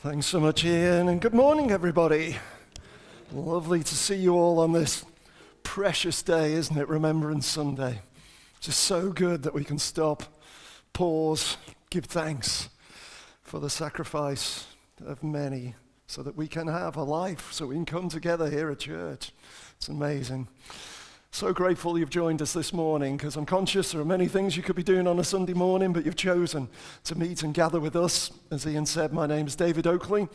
Thanks so much, Ian, and good morning, everybody. Lovely to see you all on this precious day, isn't it? Remembrance Sunday. Just so good that we can stop, pause, give thanks for the sacrifice of many so that we can have a life, so we can come together here at church. It's amazing. So grateful you've joined us this morning, because I'm conscious there are many things you could be doing on a Sunday morning, but you've chosen to meet and gather with us. As Ian said, my name is David Oakley,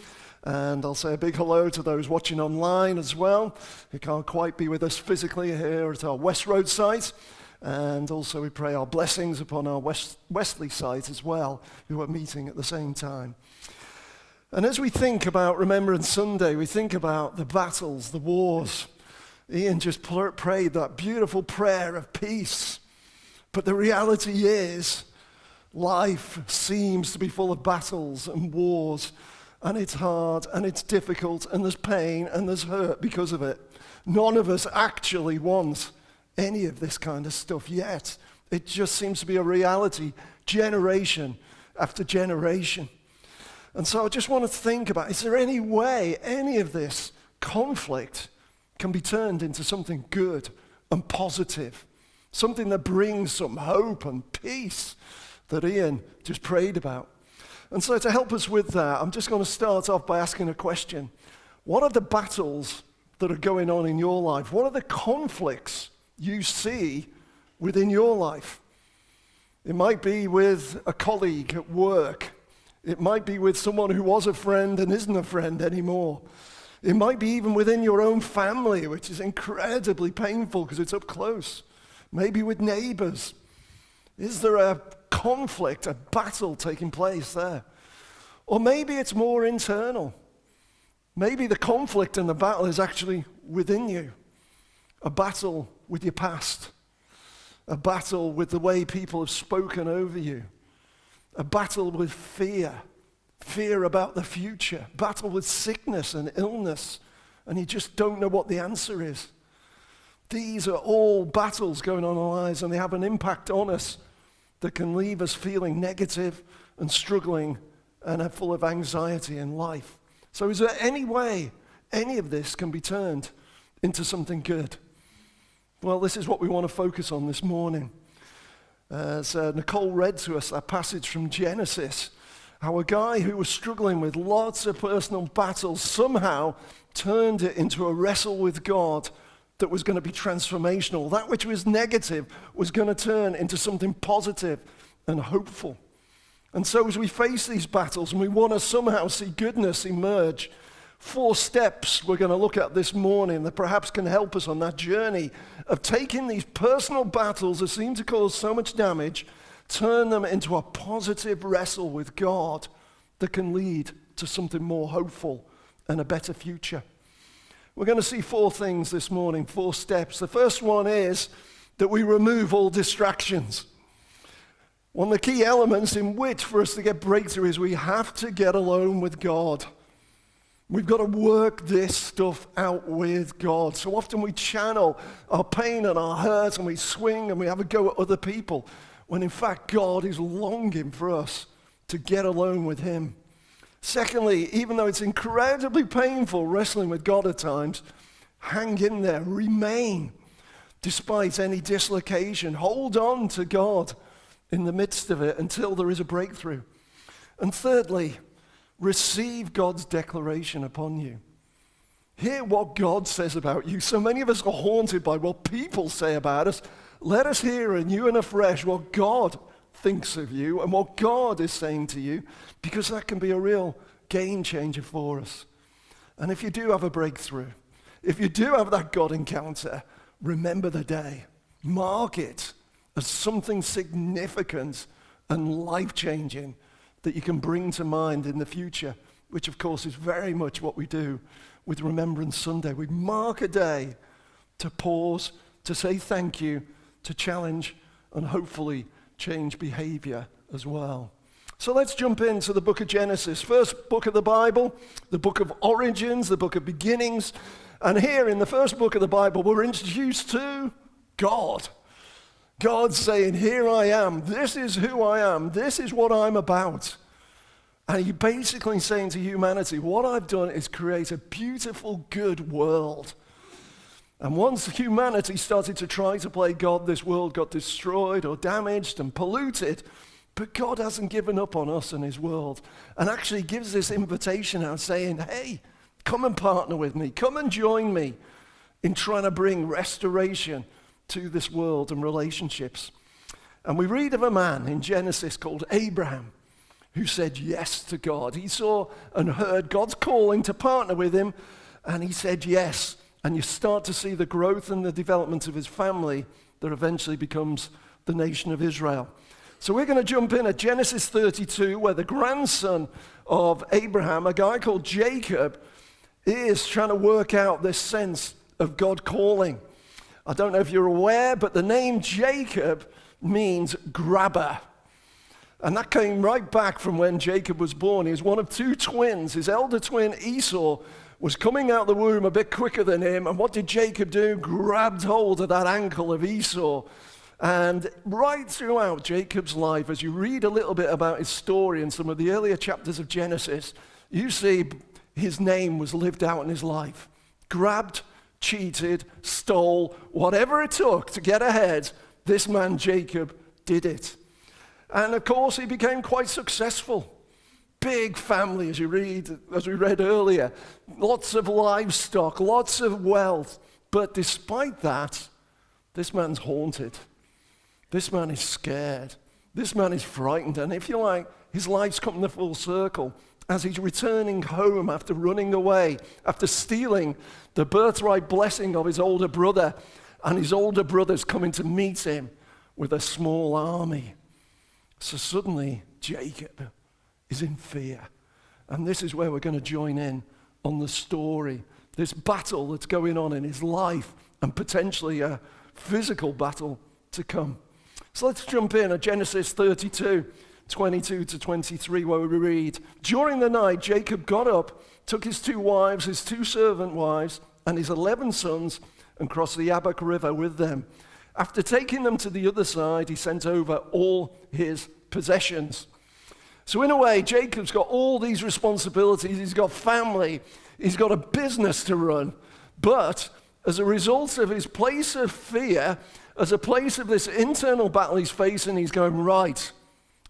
and I'll say a big hello to those watching online as well, who can't quite be with us physically here at our Westroad site. And also we pray our blessings upon our Wesley site as well, who are meeting at the same time. And as we think about Remembrance Sunday, we think about the battles, the wars. Ian just prayed that beautiful prayer of peace. But the reality is, life seems to be full of battles and wars, and it's hard, and it's difficult, and there's pain, and there's hurt because of it. None of us actually want any of this kind of stuff yet. It just seems to be a reality, generation after generation. And so I just want to think about, is there any way any of this conflict can be turned into something good and positive, something that brings some hope and peace that Ian just prayed about? And so to help us with that, I'm just going to start off by asking a question. What are the battles that are going on in your life? What are the conflicts you see within your life? It might be with a colleague at work. It might be with someone who was a friend and isn't a friend anymore. It might be even within your own family, which is incredibly painful because it's up close. Maybe with neighbors. Is there a conflict, a battle taking place there? Or maybe it's more internal. Maybe the conflict and the battle is actually within you. A battle with your past. A battle with the way people have spoken over you. A battle with fear. Fear about the future, battle with sickness and illness, and you just don't know what the answer is. These are all battles going on in our lives, and they have an impact on us that can leave us feeling negative and struggling and are full of anxiety in life. So is there any way any of this can be turned into something good? Well, this is what we want to focus on this morning. As Nicole read to us that passage from Genesis, how a guy who was struggling with lots of personal battles somehow turned it into a wrestle with God that was going to be transformational. That which was negative was going to turn into something positive and hopeful. And so as we face these battles and we want to somehow see goodness emerge, 4 steps we're going to look at this morning that perhaps can help us on that journey of taking these personal battles that seem to cause so much damage, turn them into a positive wrestle with God that can lead to something more hopeful and a better future. We're going to see 4 things this morning, 4 steps. The first one is that we remove all distractions. One of the key elements in which for us to get breakthrough is we have to get alone with God. We've got to work this stuff out with God. So often we channel our pain and our hurt and we swing and we have a go at other people, when in fact God is longing for us to get alone with him. Secondly, even though it's incredibly painful wrestling with God at times, hang in there, remain despite any dislocation. Hold on to God in the midst of it until there is a breakthrough. And thirdly, receive God's declaration upon you. Hear what God says about you. So many of us are haunted by what people say about us. Let us hear anew and afresh what God thinks of you and what God is saying to you, because that can be a real game changer for us. And if you do have a breakthrough, if you do have that God encounter, remember the day. Mark it as something significant and life-changing that you can bring to mind in the future, which of course is very much what we do with Remembrance Sunday. We mark a day to pause, to say thank you, to challenge and hopefully change behavior as well. So let's jump into the book of Genesis, first book of the Bible, the book of origins, the book of beginnings. And here in the first book of the Bible, we're introduced to God. God saying, here I am, this is who I am, this is what I'm about. And he's basically saying to humanity, what I've done is create a beautiful, good world. And once humanity started to try to play God, this world got destroyed or damaged and polluted. But God hasn't given up on us and his world, and actually gives this invitation out saying, hey, come and partner with me. Come and join me in trying to bring restoration to this world and relationships. And we read of a man in Genesis called Abraham who said yes to God. He saw and heard God's calling to partner with him, and he said yes. And you start to see the growth and the development of his family that eventually becomes the nation of Israel. So we're going to jump in at Genesis 32, where the grandson of Abraham, a guy called Jacob, is trying to work out this sense of God calling. I don't know if you're aware, but the name Jacob means grabber. And that came right back from when Jacob was born. He was one of two twins. His elder twin, Esau, was coming out the womb a bit quicker than him. And what did Jacob do? Grabbed hold of that ankle of Esau. And right throughout Jacob's life, as you read a little bit about his story in some of the earlier chapters of Genesis, you see his name was lived out in his life. Grabbed, cheated, stole, whatever it took to get ahead, this man Jacob did it. And of course, he became quite successful. Big family, as we read earlier. Lots of livestock, lots of wealth. But despite that, this man's haunted. This man is scared. This man is frightened. And if you like, his life's come to full circle as he's returning home after running away, after stealing the birthright blessing of his older brother. And his older brother's coming to meet him with a small army. So suddenly, Jacob is in fear. And this is where we're going to join in on the story, this battle that's going on in his life, and potentially a physical battle to come. So let's jump in at Genesis 32, 22 to 23, where we read, during the night, Jacob got up, took his 2 wives, his 2 servant wives, and his 11 sons, and crossed the Jabbok River with them. After taking them to the other side, he sent over all his possessions. So in a way, Jacob's got all these responsibilities. He's got family. He's got a business to run. But as a result of his place of fear, as a place of this internal battle he's facing, he's going, right,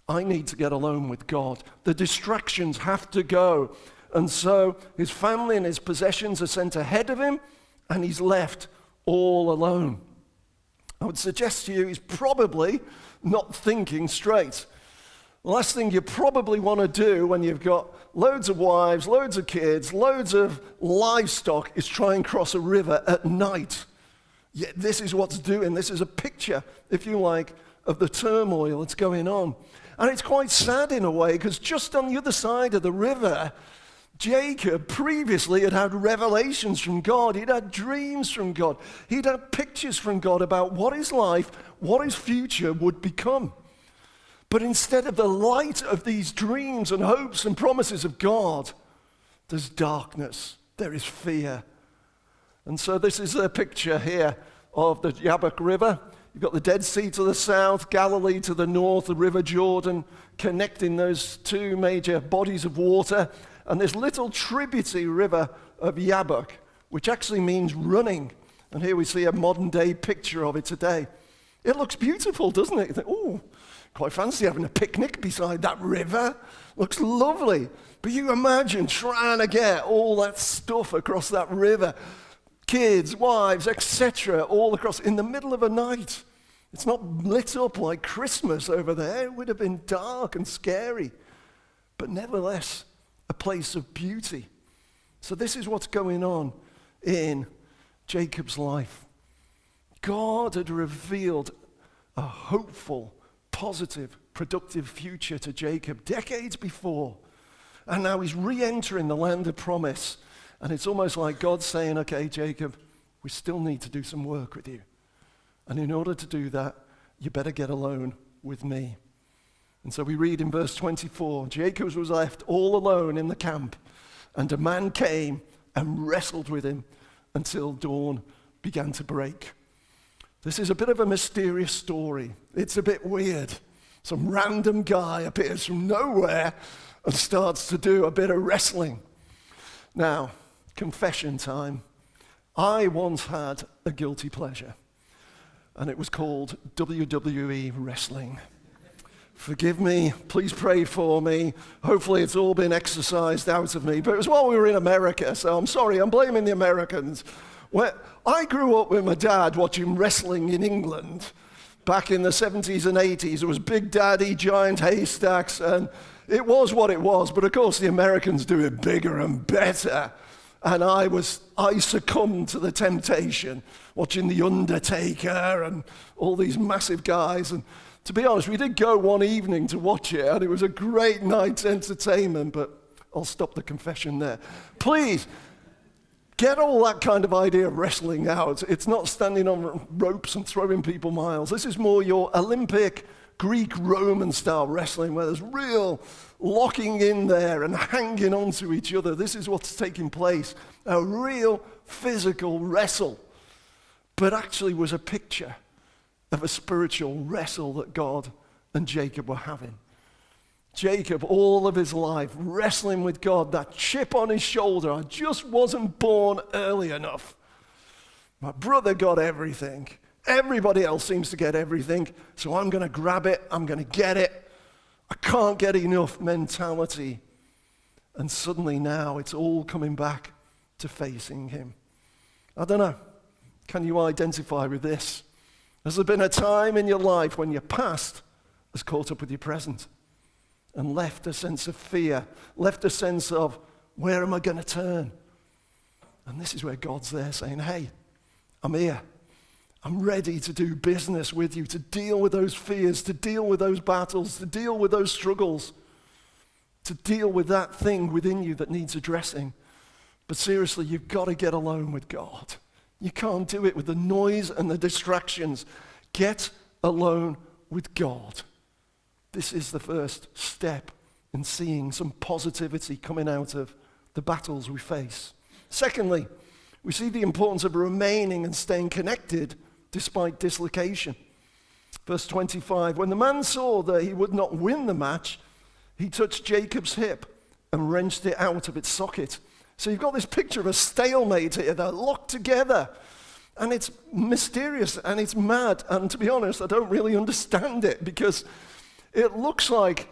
I need to get alone with God. The distractions have to go. And so his family and his possessions are sent ahead of him, and he's left all alone. I would suggest to you he's probably not thinking straight. The last thing you probably want to do when you've got loads of wives, loads of kids, loads of livestock is try and cross a river at night. Yet this is what's doing. This is a picture, if you like, of the turmoil that's going on. And it's quite sad in a way, because just on the other side of the river, Jacob previously had had revelations from God. He'd had dreams from God. He'd had pictures from God about what his life, what his future would become. But instead of the light of these dreams and hopes and promises of God, there's darkness, there is fear. And so this is a picture here of the Jabbok River. You've got the Dead Sea to the south, Galilee to the north, the River Jordan, connecting those 2 major bodies of water, and this little tributary river of Jabbok, which actually means running. And here we see a modern day picture of it today. It looks beautiful, doesn't it? You think, oh, quite fancy having a picnic beside that river. Looks lovely. But you imagine trying to get all that stuff across that river. Kids, wives, etc., all across in the middle of a night. It's not lit up like Christmas over there. It would have been dark and scary. But nevertheless, a place of beauty. So this is what's going on in Jacob's life. God had revealed a hopeful, positive, productive future to Jacob decades before. And now he's re-entering the land of promise. And it's almost like God saying, okay, Jacob, we still need to do some work with you. And in order to do that, you better get alone with me. And so we read in verse 24, Jacob was left all alone in the camp, and a man came and wrestled with him until dawn began to break. This is a bit of a mysterious story. It's a bit weird. Some random guy appears from nowhere and starts to do a bit of wrestling. Now, confession time. I once had a guilty pleasure, and it was called WWE wrestling. Forgive me, please pray for me. Hopefully it's all been exercised out of me. But it was while we were in America, so I'm sorry, I'm blaming the Americans. I grew up with my dad watching wrestling in England. Back in the 70s and 80s, it was Big Daddy, Giant Haystacks, and it was what it was. But of course, the Americans do it bigger and better. And I succumbed to the temptation, watching The Undertaker and all these massive guys. And to be honest, we did go one evening to watch it, and it was a great night's entertainment, but I'll stop the confession there. Please, get all that kind of idea of wrestling out. It's not standing on ropes and throwing people miles. This is more your Olympic, Greek, Roman style wrestling, where there's real locking in there and hanging onto each other. This is what's taking place. A real physical wrestle, but actually was a picture of a spiritual wrestle that God and Jacob were having. Jacob, all of his life, wrestling with God, that chip on his shoulder. I just wasn't born early enough. My brother got everything. Everybody else seems to get everything, so I'm going to grab it. I'm going to get it. I can't get enough mentality. And suddenly now it's all coming back to facing him. I don't know. Can you identify with this? Has there been a time in your life when your past has caught up with your present and left a sense of fear, left a sense of, where am I going to turn? And this is where God's there saying, hey, I'm here. I'm ready to do business with you, to deal with those fears, to deal with those battles, to deal with those struggles, to deal with that thing within you that needs addressing. But seriously, you've got to get alone with God. You can't do it with the noise and the distractions. Get alone with God. This is the first step in seeing some positivity coming out of the battles we face. Secondly, we see the importance of remaining and staying connected despite dislocation. Verse 25, when the man saw that he would not win the match, he touched Jacob's hip and wrenched it out of its socket. So you've got this picture of a stalemate here. They're locked together. And it's mysterious and it's mad. And to be honest, I don't really understand it, because it looks like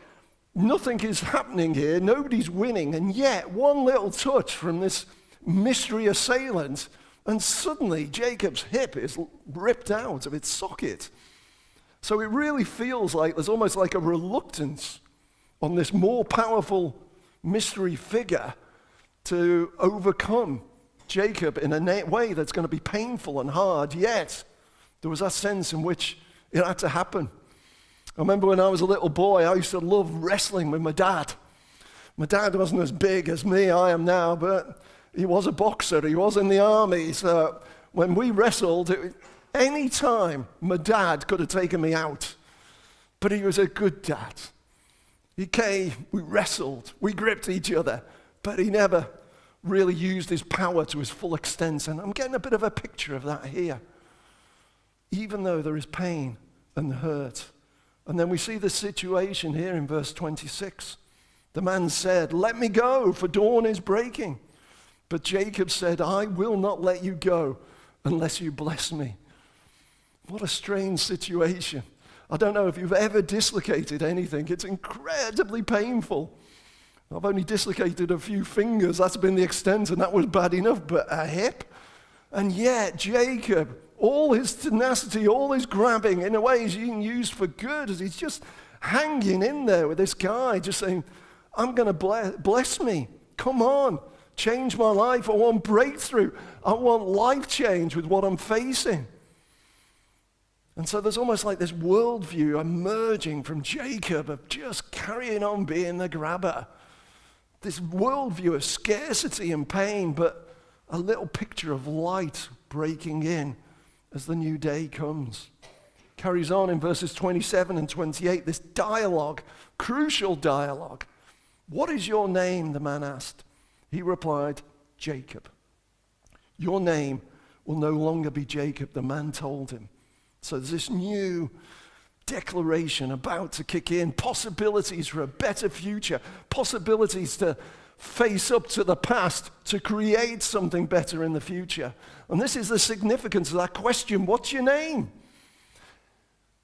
nothing is happening here. Nobody's winning. And yet, one little touch from this mystery assailant, and suddenly Jacob's hip is ripped out of its socket. So it really feels like there's almost like a reluctance on this more powerful mystery figure to overcome Jacob in a way that's going to be painful and hard. Yet there was that sense in which it had to happen. I remember when I was a little boy, I used to love wrestling with my dad. My dad wasn't as big as me, I am now, but he was a boxer. He was in the army. So when we wrestled, any time my dad could have taken me out. But he was a good dad. He came, we wrestled, we gripped each other, but he never really used his power to his full extent. And I'm getting a bit of a picture of that here. Even though there is pain and hurt. And then we see the situation here in verse 26. The man said, "Let me go, for dawn is breaking." But Jacob said, "I will not let you go unless you bless me." What a strange situation. I don't know if you've ever dislocated anything. It's incredibly painful. I've only dislocated a few fingers. That's been the extent, and that was bad enough. But a hip? And yet Jacob, all his tenacity, all his grabbing, in a way he's being used for good, as he's just hanging in there with this guy, just saying, I'm going to bless me. Come on, change my life. I want breakthrough. I want life change with what I'm facing. And so there's almost like this worldview emerging from Jacob of just carrying on being the grabber. This worldview of scarcity and pain, but a little picture of light breaking in as the new day comes. Carries on in verses 27 and 28, this dialogue, crucial dialogue. "What is your name?" the man asked. He replied, "Jacob." "Your name will no longer be Jacob," the man told him. So there's this new declaration about to kick in, possibilities for a better future, possibilities to face up to the past, to create something better in the future. And this is the significance of that question, what's your name?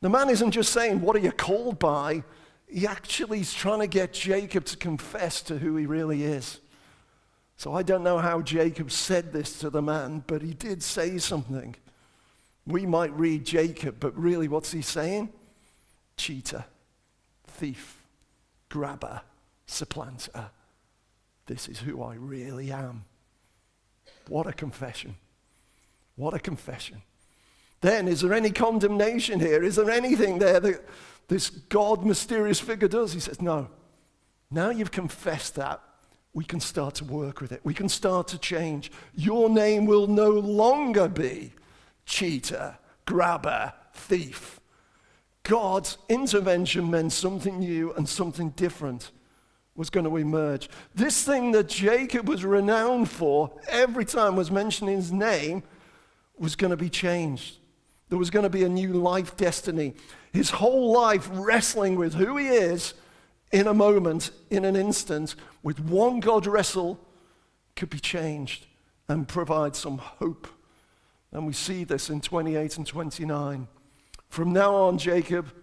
The man isn't just saying, what are you called by? He actually is trying to get Jacob to confess to who he really is. So I don't know how Jacob said this to the man, but he did say something. We might read Jacob, but really what's he saying? Cheater, thief, grabber, supplanter. This is who I really am. What a confession. What a confession. Then, is there any condemnation here? Is there anything there that this God mysterious figure does? He says, no. Now you've confessed that, we can start to work with it. We can start to change. Your name will no longer be cheater, grabber, thief. God's intervention meant something new and something different was going to emerge. This thing that Jacob was renowned for, every time was mentioning his name, was going to be changed. There was going to be a new life destiny. His whole life wrestling with who he is in a moment, in an instant, with one God wrestle, could be changed and provide some hope. And we see this in 28 and 29. From now on, Jacob,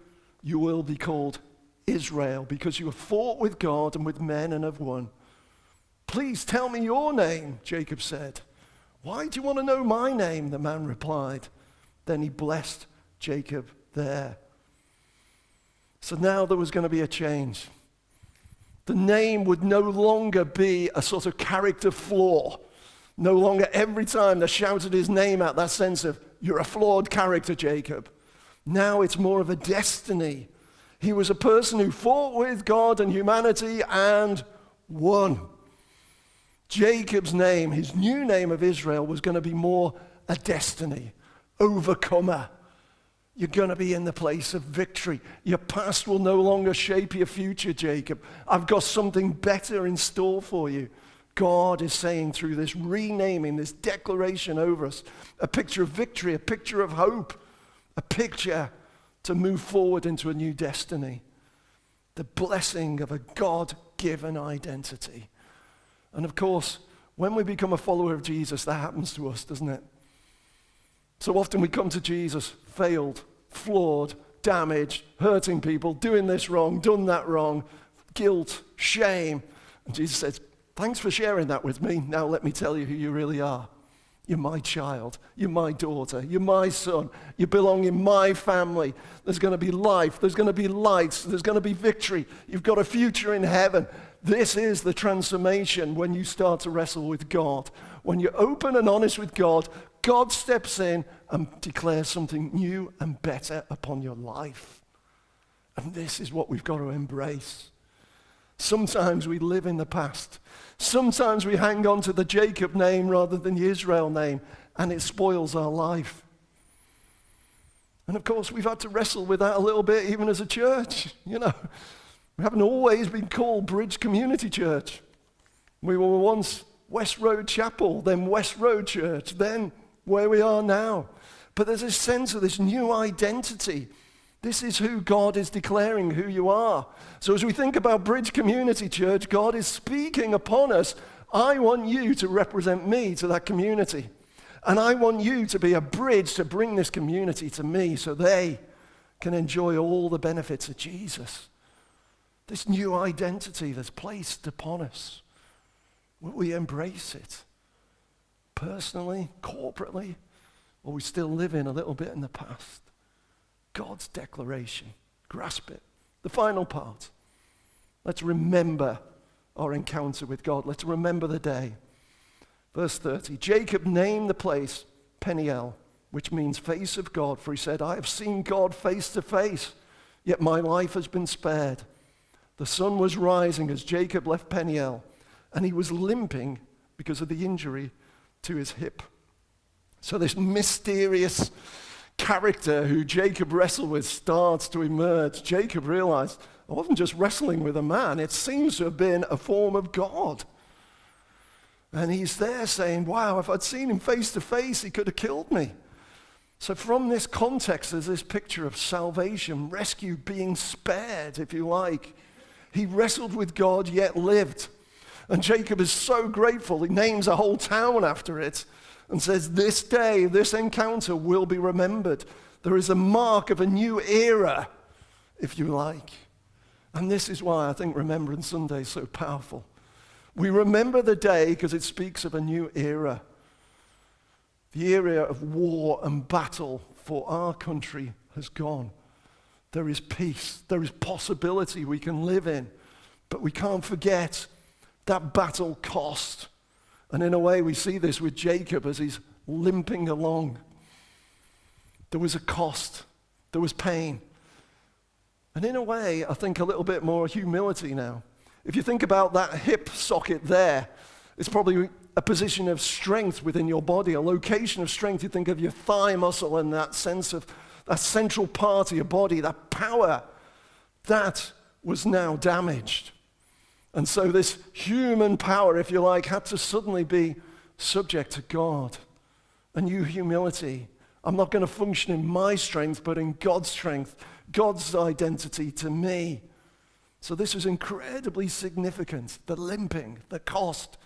you will be called Israel, because you have fought with God and with men and have won. Please tell me your name, Jacob said. Why do you want to know my name? The man replied. Then he blessed Jacob there. So now there was going to be a change. The name would no longer be a sort of character flaw. No longer every time they shouted his name out, that sense of, you're a flawed character, Jacob. Now it's more of a destiny. He was a person who fought with God and humanity and won. Jacob's name, his new name of Israel, was going to be more a destiny, overcomer. You're going to be in the place of victory. Your past will no longer shape your future, Jacob. I've got something better in store for you. God is saying through this renaming, this declaration over us, a picture of victory, a picture of hope, a picture to move forward into a new destiny. The blessing of a God-given identity. And of course, when we become a follower of Jesus, that happens to us, doesn't it? So often we come to Jesus failed, flawed, damaged, hurting people, doing this wrong, done that wrong, guilt, shame. And Jesus says, thanks for sharing that with me. Now let me tell you who you really are. You're my child. You're my daughter. You're my son. You belong in my family. There's going to be life. There's going to be lights. There's going to be victory. You've got a future in heaven. This is the transformation when you start to wrestle with God. When you're open and honest with God, God steps in and declares something new and better upon your life. And this is what we've got to embrace. Sometimes we live in the past. Sometimes we hang on to the Jacob name rather than the Israel name, and it spoils our life. And of course, we've had to wrestle with that a little bit, even as a church. You know, we haven't always been called Bridge Community Church. We were once West Road Chapel, then West Road Church, then where we are now. But there's a sense of this new identity. This is who God is declaring who you are. So as we think about Bridge Community Church, God is speaking upon us. I want you to represent me to that community. And I want you to be a bridge to bring this community to me so they can enjoy all the benefits of Jesus. This new identity that's placed upon us. Will we embrace it? Personally, corporately, or we still live in a little bit in the past? God's declaration. Grasp it. The final part. Let's remember our encounter with God. Let's remember the day. Verse 30. Jacob named the place Peniel, which means face of God, for he said, I have seen God face to face, yet my life has been spared. The sun was rising as Jacob left Peniel, and he was limping because of the injury to his hip. So this mysterious character who Jacob wrestled with starts to emerge. Jacob realized, I wasn't just wrestling with a man, it seems to have been a form of God. And he's there saying, wow, if I'd seen him face to face, he could have killed me. So from this context, there's this picture of salvation, rescue, being spared, if you like. He wrestled with God, yet lived. And Jacob is so grateful. He names a whole town after it and says, this day, this encounter will be remembered. There is a mark of a new era, if you like. And this is why I think Remembrance Sunday is so powerful. We remember the day because it speaks of a new era. The era of war and battle for our country has gone. There is peace. There is possibility we can live in. But we can't forget that battle cost. And in a way, we see this with Jacob as he's limping along. There was a cost. There was pain. And in a way, I think a little bit more humility now. If you think about that hip socket there, it's probably a position of strength within your body, a location of strength. You think of your thigh muscle and that sense of that central part of your body, that power, that was now damaged. And so this human power, if you like, had to suddenly be subject to God. A new humility. I'm not going to function in my strength, but in God's strength, God's identity to me. So this was incredibly significant. The limping, the cost,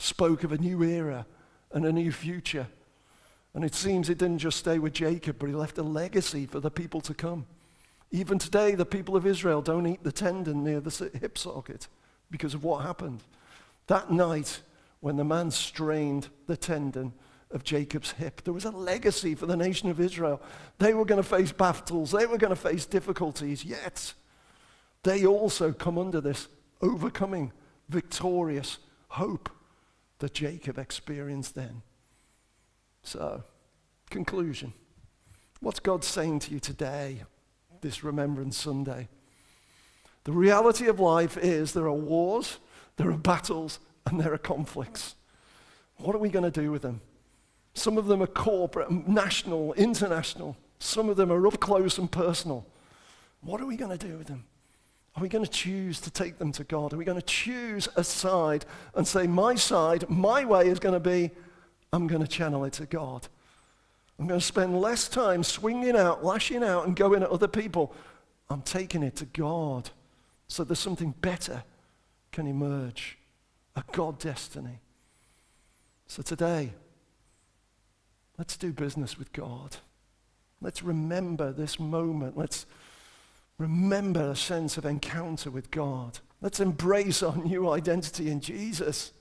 spoke of a new era and a new future. And it seems it didn't just stay with Jacob, but he left a legacy for the people to come. Even today, the people of Israel don't eat the tendon near the hip socket because of what happened. That night, when the man strained the tendon of Jacob's hip, there was a legacy for the nation of Israel. They were going to face battles. They were going to face difficulties, yet they also come under this overcoming, victorious hope that Jacob experienced then. So, conclusion. What's God saying to you today, this Remembrance Sunday? The reality of life is there are wars, there are battles, and there are conflicts. What are we going to do with them? Some of them are corporate, national, international. Some of them are up close and personal. What are we going to do with them? Are we going to choose to take them to God? Are we going to choose a side and say, my side, my way is going to be, I'm going to channel it to God. I'm going to spend less time swinging out, lashing out, and going at other people. I'm taking it to God so there's something better can emerge, a God destiny. So today, let's do business with God. Let's remember this moment. Let's remember a sense of encounter with God. Let's embrace our new identity in Jesus.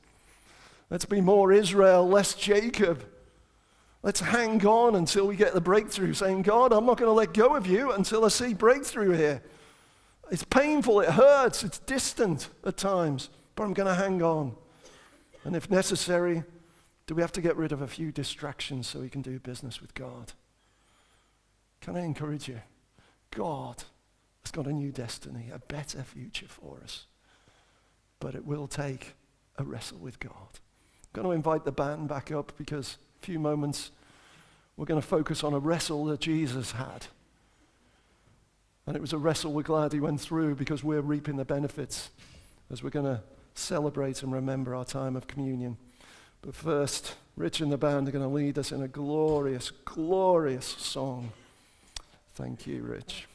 Let's be more Israel, less Jacob. Let's hang on until we get the breakthrough, saying, God, I'm not going to let go of you until I see breakthrough here. It's painful, it hurts, it's distant at times, but I'm going to hang on. And if necessary, do we have to get rid of a few distractions so we can do business with God? Can I encourage you? God has got a new destiny, a better future for us. But it will take a wrestle with God. I'm going to invite the band back up because a few moments we're going to focus on a wrestle that Jesus had. And it was a wrestle we're glad he went through because we're reaping the benefits as we're going to celebrate and remember our time of communion. But first, Rich and the band are going to lead us in a glorious, glorious song. Thank you, Rich.